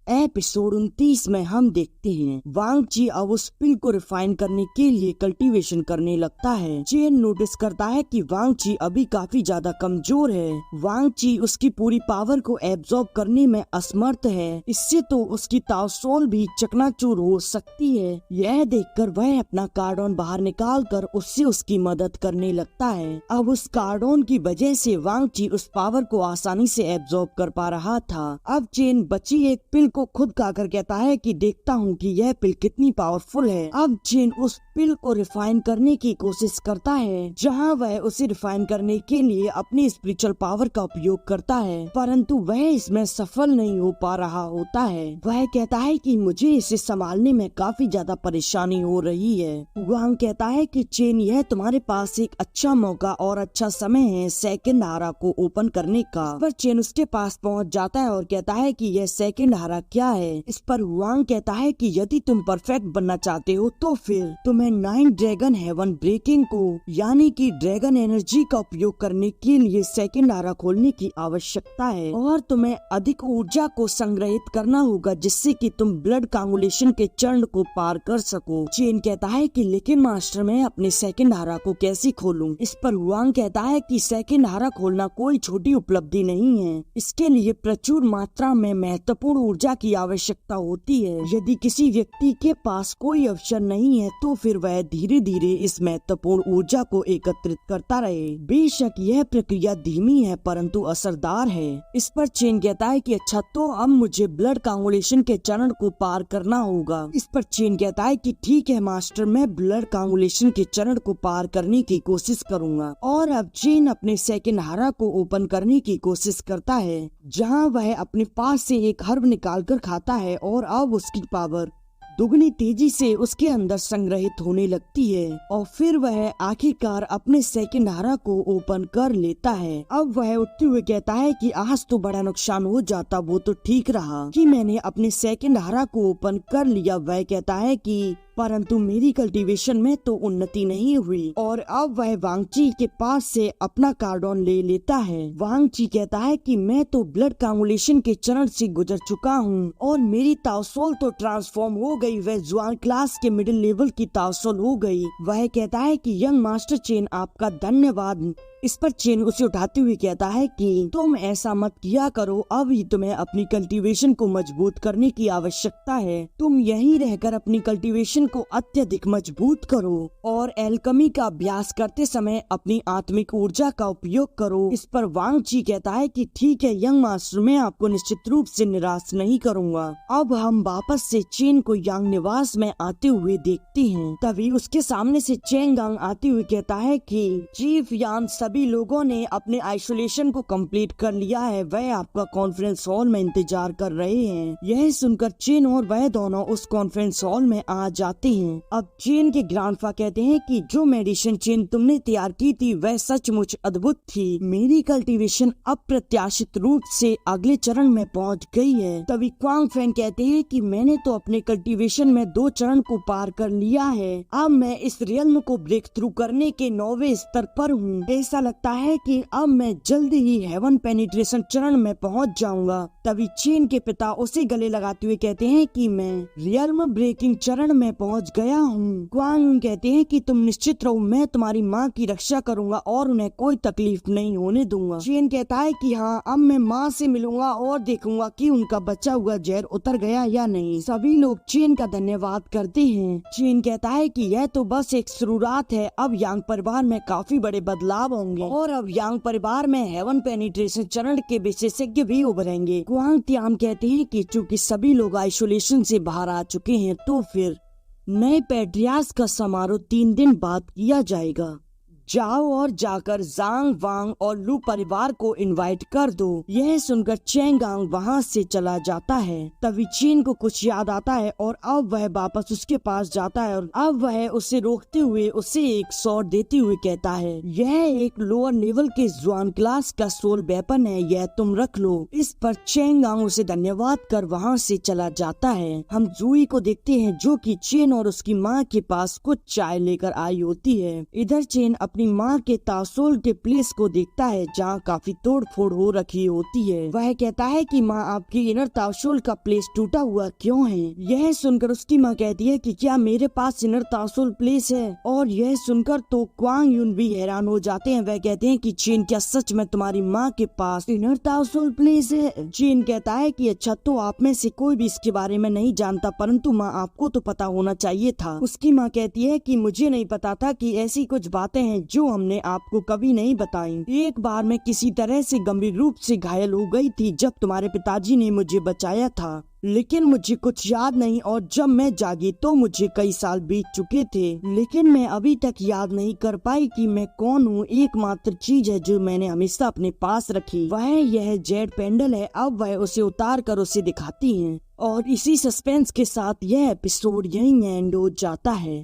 Episode 29 में हम देखते हैं वांग ची अब उस पिल को रिफाइन करने के लिए कल्टीवेशन करने लगता है। चेन नोटिस करता है कि वांग ची अभी काफी ज्यादा कमजोर है। वांग ची उसकी पूरी पावर को एब्जॉर्ब करने में असमर्थ है। इससे तो उसकी ताओसोल भी चकनाचूर हो सकती है। यह देखकर वह अपना कार्डन बाहर निकाल कर उससे उसकी मदद करने लगता है। अब उस कार्डन की वजह से वांग ची उस पावर को आसानी से एब्जॉर्ब कर पा रहा था। अब चेन बची एक पिल को खुद खाकर कहता है कि देखता हूँ कि यह पिल कितनी पावरफुल है। अब चेन उस पिल को रिफाइन करने की कोशिश करता है, जहाँ वह उसे रिफाइन करने के लिए अपनी स्पिरिचुअल पावर का उपयोग करता है, परंतु वह इसमें सफल नहीं हो पा रहा होता है। वह कहता है कि मुझे इसे संभालने में काफी ज्यादा परेशानी हो रही है। वांग कहता है कि चेन, यह तुम्हारे पास एक अच्छा मौका और अच्छा समय है सेकंड हारा को ओपन करने का। पर चेन उसके पास पहुँच जाता है और कहता है कि यह सेकंड हारा क्या है। इस पर वांग कहता है कि यदि तुम परफेक्ट बनना चाहते हो तो फिर तुम्हें 9 ड्रैगन हेवन ब्रेकिंग को यानी कि ड्रैगन एनर्जी का उपयोग करने के लिए सेकंड हारा खोलने की आवश्यकता है और तुम्हें अधिक ऊर्जा को संग्रहित करना होगा, जिससे कि तुम ब्लड कांगुलेशन के चरण को पार कर सको। चेन कहता है कि लेकिन मास्टर, मैं अपने सेकंड हारा को कैसे खोलूं? इस पर वांग कहता है कि सेकंड हारा खोलना कोई छोटी उपलब्धि नहीं है। इसके लिए प्रचुर मात्रा में महत्वपूर्ण ऊर्जा की आवश्यकता होती है। यदि किसी व्यक्ति के पास कोई अवसर नहीं है तो फिर वह धीरे धीरे इस महत्वपूर्ण ऊर्जा को एकत्रित करता रहे। बेशक यह प्रक्रिया धीमी है परंतु असरदार है। इस पर चेन कहता है कि अच्छा, तो अब मुझे ब्लड कांगुलेशन के चरण को पार करना होगा। इस पर चेन कहता है कि ठीक है मास्टर, मैं ब्लड कांगुलेशन के चरण को पार करने की कोशिश करूंगा। और अब चेन अपने सेकंड हारा को ओपन करने की कोशिश करता है, जहां वह अपने पास से एक हर्ब निकालकर खाता है और अब उसकी पावर दुगनी तेजी से उसके अंदर संग्रहित होने लगती है और फिर वह आखिरकार अपने सेकंड हारा को ओपन कर लेता है। अब वह उठते हुए कहता है कि आज तो बड़ा नुकसान हो जाता, वो तो ठीक रहा कि मैंने अपने सेकंड हारा को ओपन कर लिया। वह कहता है कि परंतु मेरी कल्टीवेशन में तो उन्नति नहीं हुई। और अब वह वांग ची के पास से अपना कार्डन ले लेता है। वांग ची कहता है कि मैं तो ब्लड कांगुलेशन के चरण से गुजर चुका हूँ और मेरी ताओसोल तो ट्रांसफॉर्म हो गई, वह जुआन क्लास के मिडिल लेवल की ताओसोल हो गई। वह कहता है कि यंग मास्टर चेन, आपका धन्यवाद। इस पर चेन उसे उठाते हुए कहता है कि तुम ऐसा मत किया करो, अभी तुम्हें अपनी कल्टीवेशन को मजबूत करने की आवश्यकता है। तुम यहीं रहकर अपनी कल्टीवेशन को अत्यधिक मजबूत करो और एल्केमी का अभ्यास करते समय अपनी आत्मिक ऊर्जा का उपयोग करो। इस पर वांग ची कहता है कि ठीक है यंग मास्टर, मैं आपको निश्चित रूप से निराश नहीं करूँगा। अब हम वापस से चेन को यांग निवास में आते हुए देखते हैं। तभी उसके सामने से चेंग गांग आते हुए कहता है कि चीफ यान, सभी लोगों ने अपने आइसोलेशन को कंप्लीट कर लिया है, वह आपका कॉन्फ्रेंस हॉल में इंतजार कर रहे हैं। यह सुनकर चेन और वह दोनों उस कॉन्फ्रेंस हॉल में आ जाते हैं। अब चेन के ग्रैंडफा कहते हैं कि जो मेडिसिन चेन तुमने तैयार की थी वह सचमुच अद्भुत थी। मेरी कल्टीवेशन अप्रत्याशित रूप से अगले चरण में पहुंच गई है। तभी क्वांग फैन कहते हैं कि मैंने तो अपने कल्टीवेशन में 2 चरण को पार कर लिया है। अब मैं इस रियल्म को ब्रेक थ्रू करने के 9वें स्तर पर हूँ। ऐसा लगता है कि अब मैं जल्दी ही हेवन पेनिट्रेशन चरण में पहुंच जाऊंगा। तभी चेन के पिता उसे गले लगाते हुए कहते हैं कि मैं रियल्म ब्रेकिंग चरण में पहुंच गया हूँ। क्वांग कहते हैं कि तुम निश्चित रहो, मैं तुम्हारी माँ की रक्षा करूंगा और उन्हें कोई तकलीफ नहीं होने दूंगा। चेन कहता है कि हाँ, अब मैं माँ से मिलूंगा और देखूंगा कि उनका बचा हुआ जहर उतर गया या नहीं। सभी लोग चेन का धन्यवाद करते हैं। चेन कहता है कि यह तो बस एक शुरुआत है, अब यांग परिवार में काफी बड़े बदलाव होंगे और अब यांग परिवार में हेवन पेनिट्रेशन चरण के विशेषज्ञ भी उभरेंगे। क्वांग तियाम कहते हैं कि चूंकि सभी लोग आइसोलेशन से बाहर आ चुके हैं तो फिर नए पेट्रियार्स का समारोह 3 दिन बाद किया जाएगा। जाओ और जाकर जांग, वांग और लू परिवार को इनवाइट कर दो। यह सुनकर चेंग गांग वहाँ से चला जाता है। तभी चीन को कुछ याद आता है और अब वह वापस उसके पास जाता है और अब वह उसे रोकते हुए उसे एक स्वॉर्ड देते हुए कहता है, यह एक लोअर लेवल के जुआन क्लास का सोल वेपन है, यह तुम रख लो। इस पर चेंग गांग उसे धन्यवाद कर वहाँ से चला जाता है। हम जूई को देखते हैं जो कि चेन और उसकी माँ के पास कुछ चाय लेकर आई होती है। इधर चेन अपनी माँ के तासोल के प्लेस को देखता है जहाँ काफी तोड़ फोड़ हो रखी होती है। वह कहता है कि माँ आपके इनर तासोल का प्लेस टूटा हुआ क्यों है। यह सुनकर उसकी माँ कहती है कि क्या मेरे पास इनर तासोल प्लेस है। और यह सुनकर तो क्वांग यून भी हैरान हो जाते हैं। वह कहते हैं कि चेन क्या सच में तुम्हारी माँ के पास इनर तासोल प्लेस है। चेन कहता है कि अच्छा तो आप में से कोई भी इसके बारे में नहीं जानता, परंतु माँ आपको तो पता होना चाहिए था। उसकी माँ कहती है कि मुझे नहीं पता था कि ऐसी कुछ बातें हैं जो हमने आपको कभी नहीं बताई। एक बार मैं किसी तरह से गंभीर रूप से घायल हो गई थी जब तुम्हारे पिताजी ने मुझे बचाया था, लेकिन मुझे कुछ याद नहीं और जब मैं जागी तो मुझे कई साल बीत चुके थे, लेकिन मैं अभी तक याद नहीं कर पाई कि मैं कौन हूँ। एकमात्र चीज है जो मैंने हमेशा अपने पास रखी वह यह जेड पेंडल है। अब वह उसे उतार कर उसे दिखाती है और इसी सस्पेंस के साथ यह एपिसोड यहीं एंड हो जाता है।